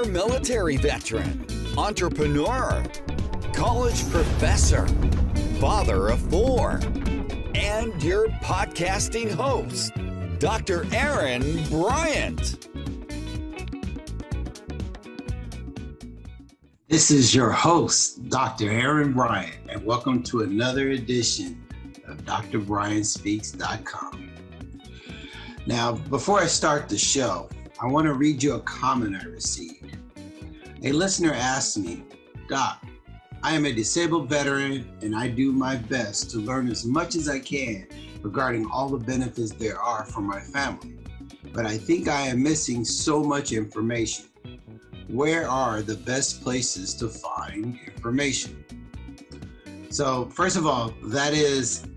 Former military veteran, entrepreneur, college professor, father of 4, and your podcasting host, Dr. Aaron Bryant. This is your host, Dr. Aaron Bryant, and welcome to another edition of DrBryantSpeaks.com. Now, before I start the show, I want to read you a comment I received. A listener asked me, Doc, I am a disabled veteran and I do my best to learn as much as I can regarding all the benefits there are for my family, but I think I am missing so much information. Where are the best places to find information? So first of all, that is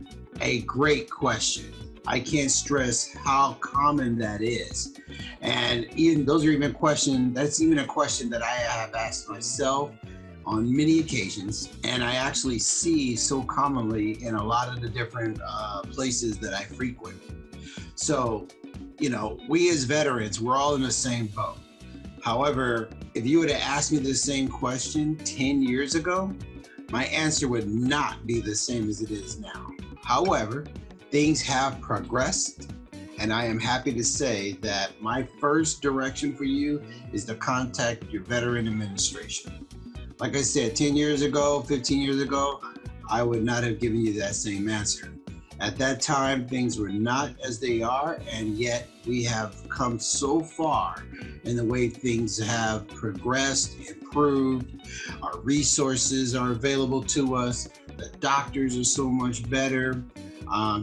a great question. I can't stress how common that is. And even those are even questions, that's even a question that I have asked myself on many occasions. And I actually see so commonly in a lot of the different places that I frequent. So, you know, we as veterans, we're all in the same boat. However, if you would have asked me the same question 10 years ago, my answer would not be the same as it is now. However, things have progressed, and I am happy to say that my first direction for you is to contact your veteran administration. Like I said, 10 years ago, 15 years ago, I would not have given you that same answer. At that time, things were not as they are, and yet we have come so far in the way things have progressed, improved. Our resources are available to us. The doctors are so much better.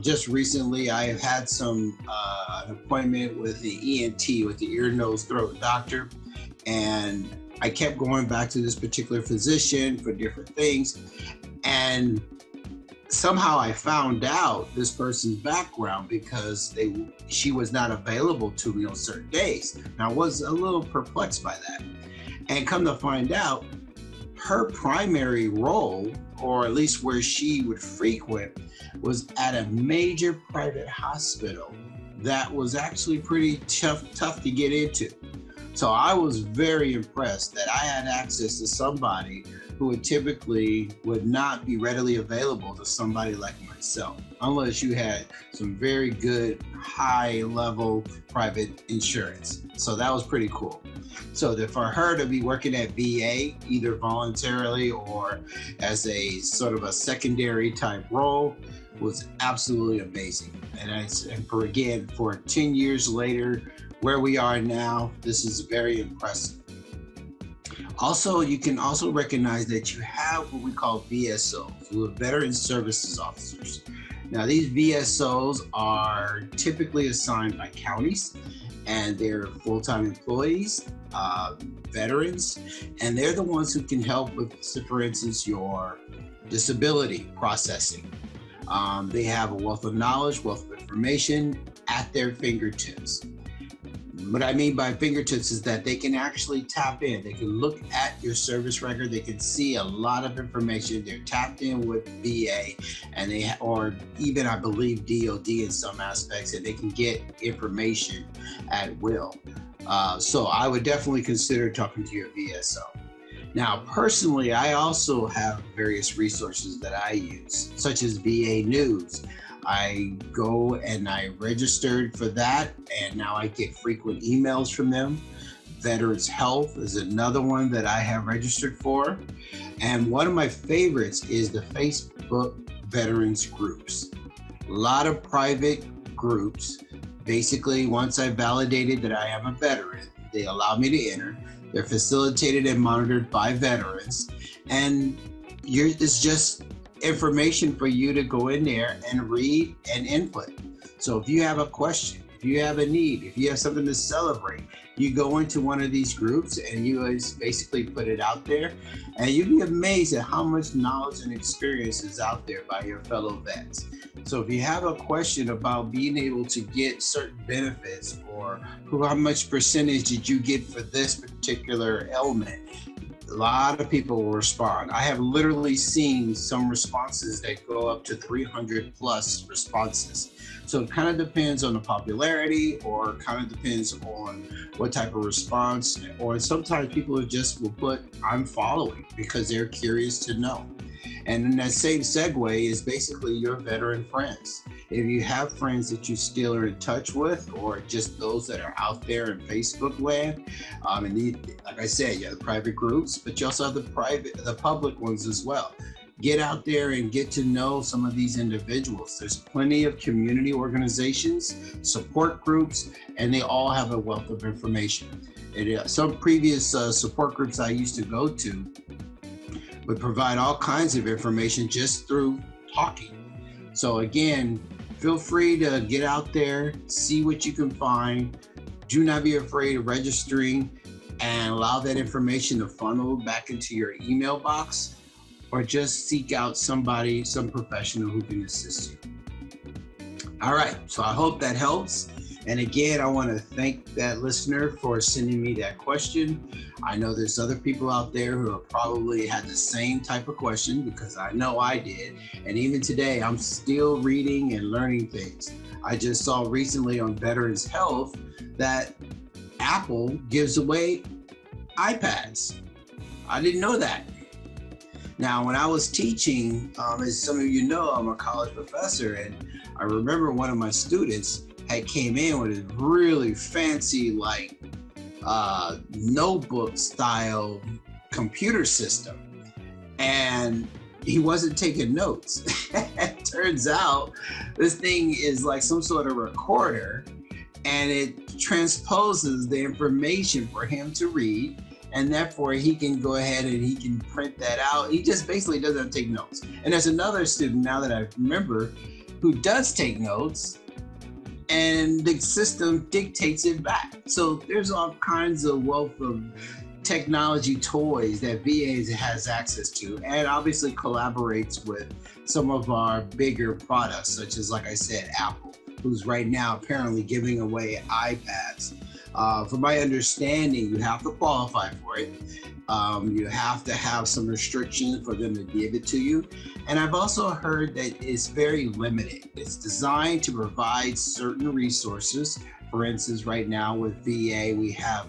Just recently, I have had an appointment with the ENT, with the ear, nose, throat doctor, and I kept going back to this particular physician for different things, and somehow I found out this person's background because she was not available to me on certain days. And I was a little perplexed by that. And come to find out, her primary role, or at least where she would frequent, was at a major private hospital that was actually pretty tough to get into. So I was very impressed that I had access to somebody who would not be readily available to somebody like myself, unless you had some very good high-level private insurance. So that was pretty cool. So for her to be working at VA, either voluntarily or as a sort of a secondary type role, was absolutely amazing. And for 10 years later, where we are now, this is very impressive. Also, you can also recognize that you have what we call VSOs, who are Veteran Services Officers. Now, these VSOs are typically assigned by counties, and they're full-time employees, veterans, and they're the ones who can help with, for instance, your disability processing. They have a wealth of knowledge, wealth of information at their fingertips. What I mean by fingertips is that they can actually tap in. They can look at your service record. They can see a lot of information. They're tapped in with VA, and or even I believe DOD in some aspects, and they can get information at will. So I would definitely consider talking to your VSO. Now, personally, I also have various resources that I use, such as VA News. I go and I registered for that, and now I get frequent emails from them. Veterans Health is another one that I have registered for. And one of my favorites is the Facebook Veterans Groups. A lot of private groups. Basically, once I validated that I am a veteran, they allow me to enter. They're facilitated and monitored by veterans. And it's just information for you to go in there and read and input. So if you have a question, if you have a need, if you have something to celebrate, you go into one of these groups and you basically put it out there, and you'd be amazed at how much knowledge and experience is out there by your fellow vets. So if you have a question about being able to get certain benefits, or how much percentage did you get for this particular ailment, a lot of people will respond. I have literally seen some responses that go up to 300 plus responses. So it kind of depends on the popularity, or kind of depends on what type of response, or sometimes people just will put, I'm following, because they're curious to know. And then that same segue is basically your veteran friends. If you have friends that you still are in touch with, or just those that are out there in Facebook land, and like I said, you have the private groups, but you also have the public ones as well. Get out there and get to know some of these individuals. There's plenty of community organizations, support groups, and they all have a wealth of information. Some previous support groups I used to go to would provide all kinds of information just through talking. So again, feel free to get out there, see what you can find. Do not be afraid of registering, and allow that information to funnel back into your email box, or just seek out some professional who can assist you. All right, so I hope that helps. And again, I want to thank that listener for sending me that question. I know there's other people out there who have probably had the same type of question, because I know I did. And even today, I'm still reading and learning things. I just saw recently on Veterans Health that Apple gives away iPads. I didn't know that. Now, when I was teaching, as some of you know, I'm a college professor, and I remember one of my students had came in with a really fancy, like notebook style computer system, and he wasn't taking notes. It turns out this thing is like some sort of recorder, and it transposes the information for him to read, and therefore he can go ahead and he can print that out. He just basically doesn't take notes. And there's another student, now that I remember, who does take notes, and the system dictates it back. So there's all kinds of wealth of technology toys that VA has access to, and obviously collaborates with some of our bigger products, such as, like I said, Apple, who's right now apparently giving away iPads. From my understanding, you have to qualify for it. You have to have some restrictions for them to give it to you. And I've also heard that it's very limited. It's designed to provide certain resources. For instance, right now with VA, we have,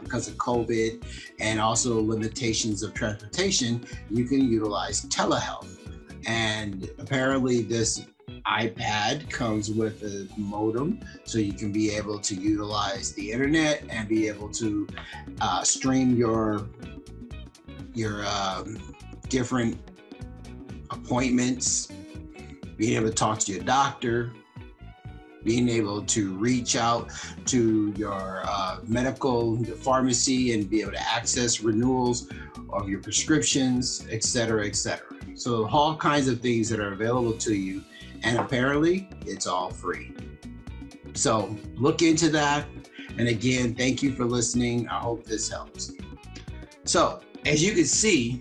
because of COVID and also limitations of transportation, you can utilize telehealth. And apparently this iPad comes with a modem, so you can be able to utilize the internet and be able to stream your different appointments, being able to talk to your doctor, being able to reach out to your your pharmacy, and be able to access renewals of your prescriptions, et cetera, et cetera. So all kinds of things that are available to you. And apparently it's all free. So look into that. And again, thank you for listening. I hope this helps. So as you can see,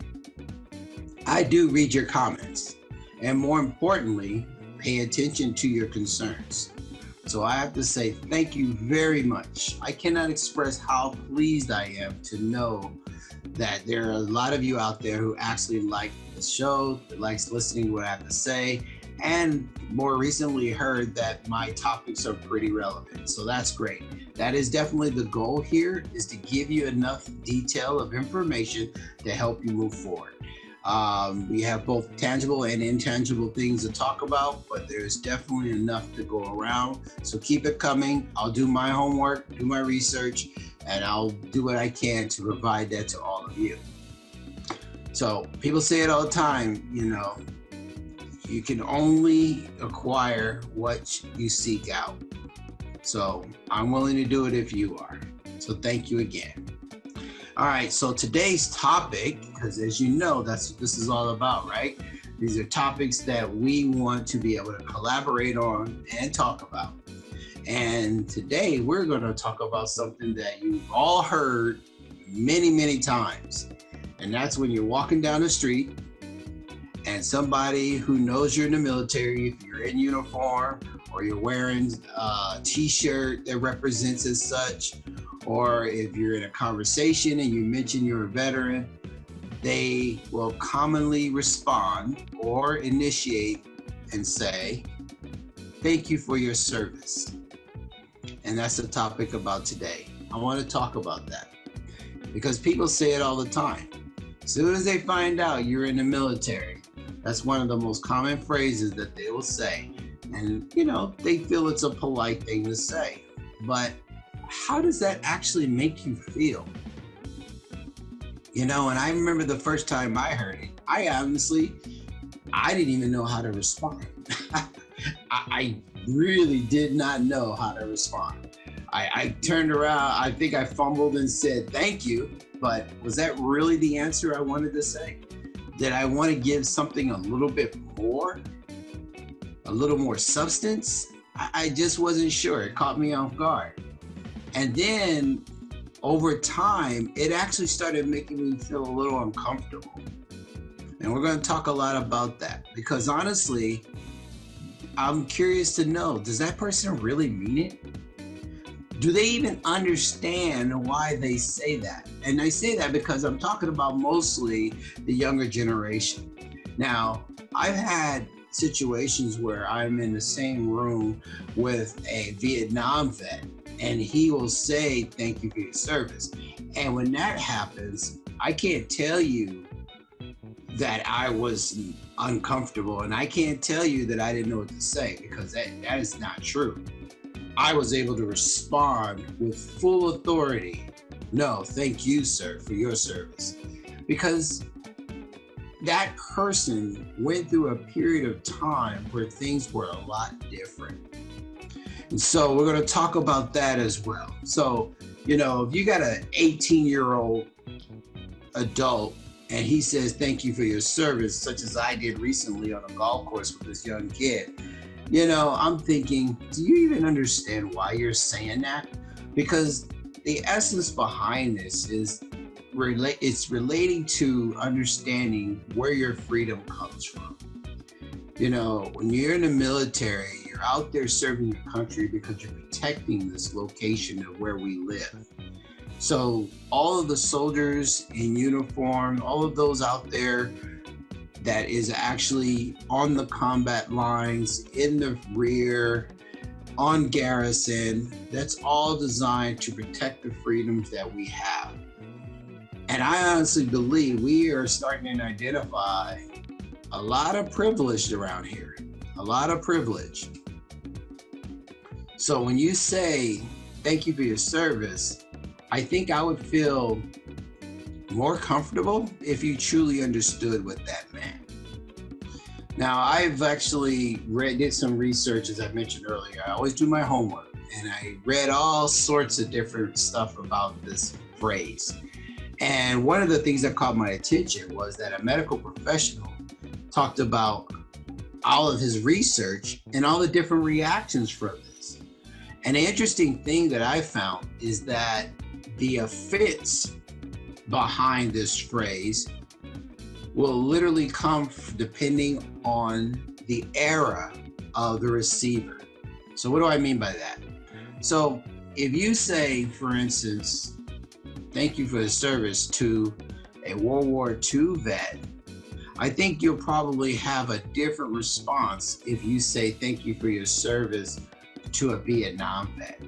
I do read your comments, and more importantly, pay attention to your concerns. So I have to say thank you very much. I cannot express how pleased I am to know that there are a lot of you out there who actually like the show, that likes listening to what I have to say, and more recently heard that my topics are pretty relevant. So that's great. That is definitely the goal here, is to give you enough detail of information to help you move forward. We have both tangible and intangible things to talk about, but there's definitely enough to go around. So keep it coming. I'll do my homework, do my research, and I'll do what I can to provide that to all of you. So people say it all the time, you know, you can only acquire what you seek out. So I'm willing to do it if you are. So thank you again. All right, so today's topic, because as you know, that's what this is all about, right? These are topics that we want to be able to collaborate on and talk about. And today we're going to talk about something that you've all heard many, many times. And that's when you're walking down the street and somebody who knows you're in the military, if you're in uniform or you're wearing a t-shirt that represents as such, or if you're in a conversation and you mention you're a veteran, they will commonly respond or initiate and say, thank you for your service. And that's the topic about today. I want to talk about that because people say it all the time. As soon as they find out you're in the military, that's one of the most common phrases that they will say. And, they feel it's a polite thing to say. But how does that actually make you feel? And I remember the first time I heard it, I didn't even know how to respond. I really did not know how to respond. I turned around, I think I fumbled and said, thank you, but was that really the answer I wanted to say? Did I want to give something a little bit more? A little more substance? I just wasn't sure. It caught me off guard. And then over time, it actually started making me feel a little uncomfortable. And we're going to talk a lot about that because honestly, I'm curious to know, does that person really mean it? Do they even understand why they say that? And I say that because I'm talking about mostly the younger generation. Now, I've had situations where I'm in the same room with a Vietnam vet and he will say, thank you for your service. And when that happens, I can't tell you that I was uncomfortable and I can't tell you that I didn't know what to say because that is not true. I was able to respond with full authority. No, thank you, sir, for your service. Because that person went through a period of time where things were a lot different. And so we're going to talk about that as well. So, if you got an 18-year-old adult and he says, thank you for your service, such as I did recently on a golf course with this young kid, I'm thinking, do you even understand why you're saying that? Because the essence behind this is it's relating to understanding where your freedom comes from. When you're in the military, you're out there serving your country because you're protecting this location of where we live. So all of the soldiers in uniform, all of those out there that is actually on the combat lines, in the rear, on garrison, that's all designed to protect the freedoms that we have. And I honestly believe we are starting to identify a lot of privilege around here, a lot of privilege. So when you say, thank you for your service, I think I would feel more comfortable if you truly understood what that meant. Now, I've actually did some research, as I mentioned earlier. I always do my homework, and I read all sorts of different stuff about this phrase. And one of the things that caught my attention was that a medical professional talked about all of his research and all the different reactions from this. And the interesting thing that I found is that the offense behind this phrase will literally come depending on the era of the receiver. So what do I mean by that? So if you say, for instance, thank you for the service to a World War II vet, I think you'll probably have a different response if you say thank you for your service to a Vietnam vet.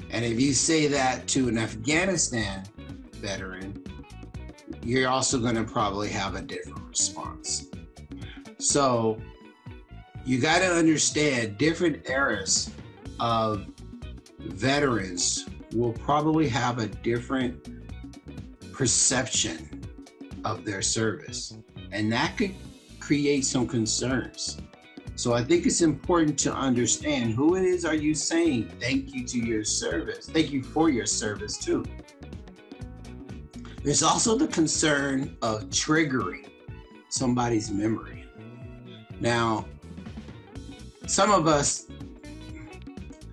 And if you say that to an Afghanistan veteran, you're also going to probably have a different response. So you got to understand different eras of veterans will probably have a different perception of their service, and that could create some concerns. So I think it's important to understand who it is are you saying thank you to your service, thank you for your service to. There's also the concern of triggering somebody's memory. Now, some of us,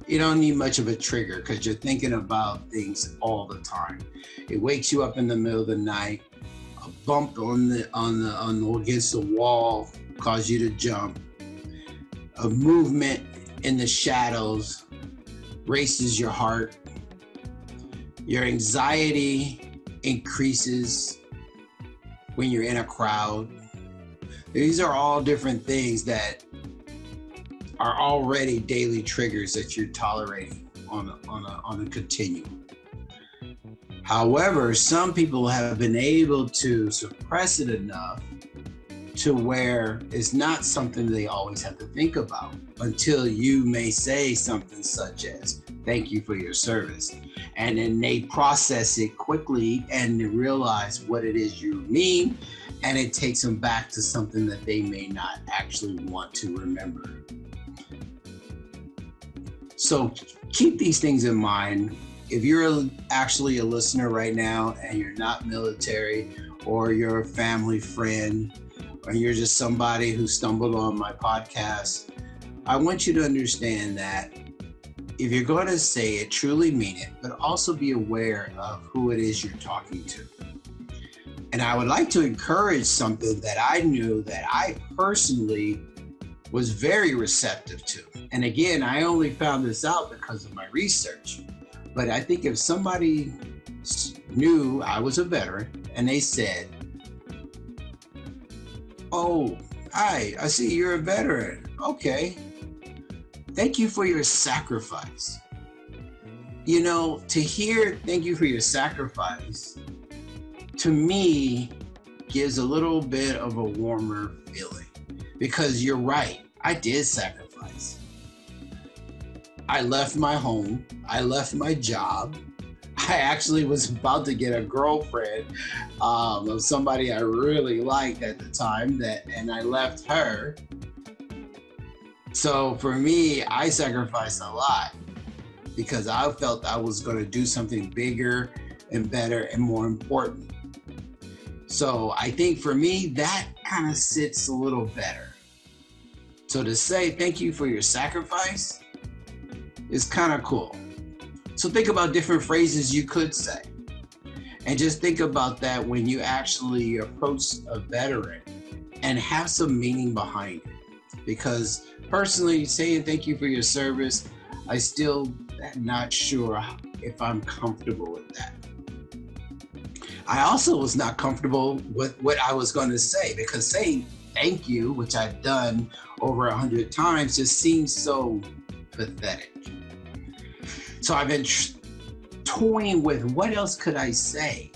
you don't need much of a trigger because you're thinking about things all the time. It wakes you up in the middle of the night. A bump against the wall cause you to jump. A movement in the shadows races your heart. Your anxiety increases. when you're in a crowd. These are all different things that are already daily triggers that you're tolerating on a continuum. However, some people have been able to suppress it enough to where it's not something they always have to think about until you may say something such as, "Thank you for your service." And then they process it quickly and they realize what it is you mean, and it takes them back to something that they may not actually want to remember. So keep these things in mind. If you're actually a listener right now and you're not military, or you're a family friend, or you're just somebody who stumbled on my podcast, I want you to understand that if you're going to say it, truly mean it, but also be aware of who it is you're talking to. And I would like to encourage something that I knew that I personally was very receptive to. And again, I only found this out because of my research. But I think if somebody knew I was a veteran and they said, "Oh, hi, I see you're a veteran. Okay. Thank you for your sacrifice." You know, to hear "thank you for your sacrifice," to me, gives a little bit of a warmer feeling. Because you're right, I did sacrifice. I left my home, I left my job. I actually was about to get a girlfriend of somebody I really liked at the time, and I left her. So for me, I sacrificed a lot because I felt I was going to do something bigger and better and more important. So I think for me, that kind of sits a little better. So to say "thank you for your sacrifice" is kind of cool. So think about different phrases you could say. And just think about that when you actually approach a veteran and have some meaning behind it. Because personally, saying "thank you for your service," I still am not sure if I'm comfortable with that. I also was not comfortable with what I was going to say, because saying "thank you," which I've done over 100 times, just seems so pathetic. So I've been toying with what else could I say?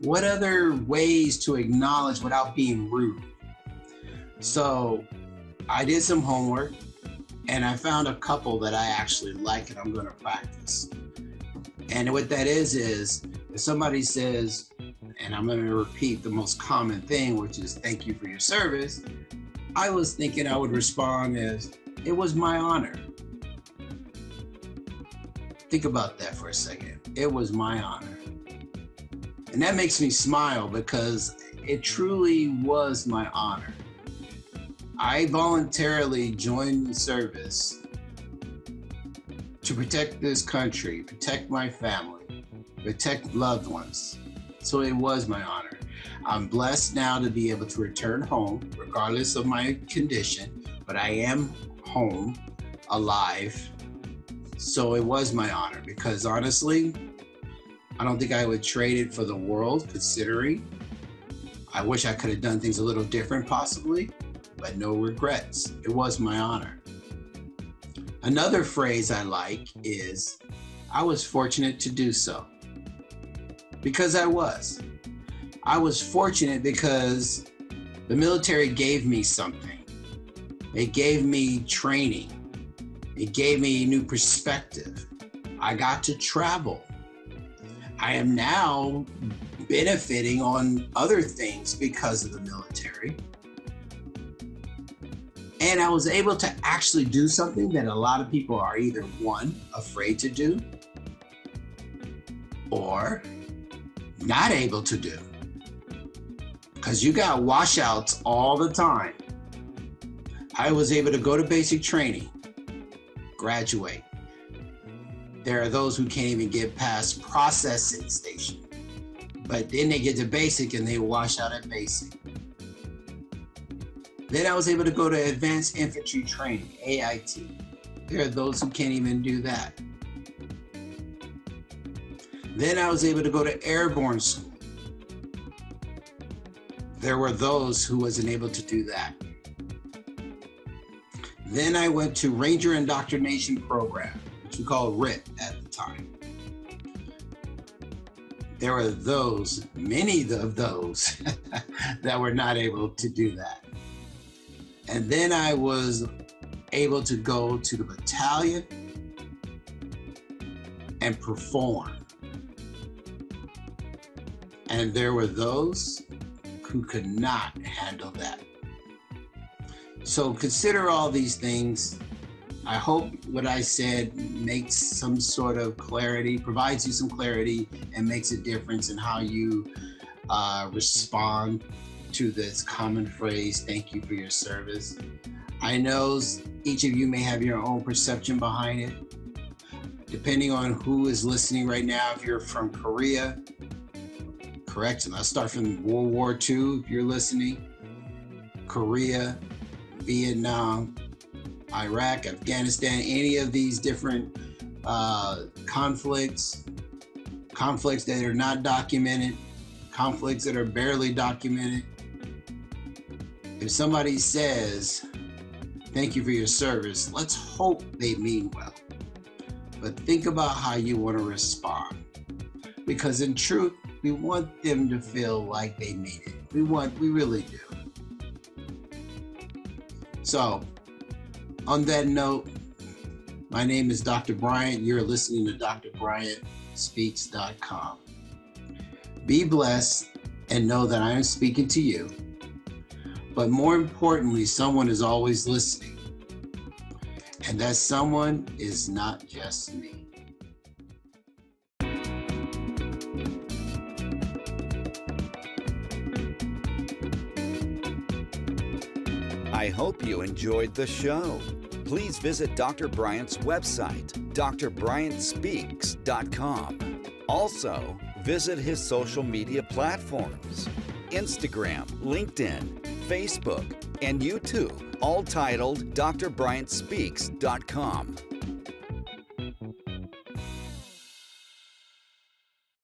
What other ways to acknowledge without being rude? So I did some homework and I found a couple that I actually like and I'm going to practice. And what that is if somebody says, and I'm going to repeat the most common thing, which is "thank you for your service," I was thinking I would respond as, "It was my honor." Think about that for a second. It was my honor. And that makes me smile because it truly was my honor. I voluntarily joined the service to protect this country, protect my family, protect loved ones. So it was my honor. I'm blessed now to be able to return home, regardless of my condition, but I am home, alive. So it was my honor, because honestly, I don't think I would trade it for the world, considering I wish I could have done things a little different possibly, but no regrets. It was my honor. Another phrase I like is, "I was fortunate to do so." Because I was. I was fortunate because the military gave me something. It gave me training. It gave me a new perspective. I got to travel. I am now benefiting on other things because of the military. And I was able to actually do something that a lot of people are either, one, afraid to do, or not able to do. Because you got washouts all the time. I was able to go to basic training, graduate. There are those who can't even get past processing station. But then they get to basic and they wash out at basic. Then I was able to go to advanced infantry training, AIT. There are those who can't even do that. Then I was able to go to airborne school. there were those who wasn't able to do that. Then I went to Ranger Indoctrination Program, which we called RIT at the time. There were those, many of those, that were not able to do that. And then I was able to go to the battalion and perform. And there were those who could not handle that. So consider all these things. I hope what I said makes some sort of clarity, provides you some clarity, and makes a difference in how you respond to this common phrase, thank you for your service. I know each of you may have your own perception behind it. Depending on who is listening right now, if you're from Korea, correction, let's start from World War II, if you're listening, Korea, Vietnam, Iraq, Afghanistan, any of these different conflicts that are not documented, conflicts that are barely documented. If somebody says, thank you for your service, let's hope they mean well. But think about how you want to respond. Because in truth, we want them to feel like they mean it. We really do. So, on that note, my name is Dr. Bryant. You're listening to DrBryantSpeaks.com. Be blessed and know that I am speaking to you. But more importantly, someone is always listening. And that someone is not just me. I hope you enjoyed the show. Please visit Dr. Bryant's website, DrBryantSpeaks.com. Also, visit his social media platforms, Instagram, LinkedIn, Facebook, and YouTube, all titled DrBryantSpeaks.com.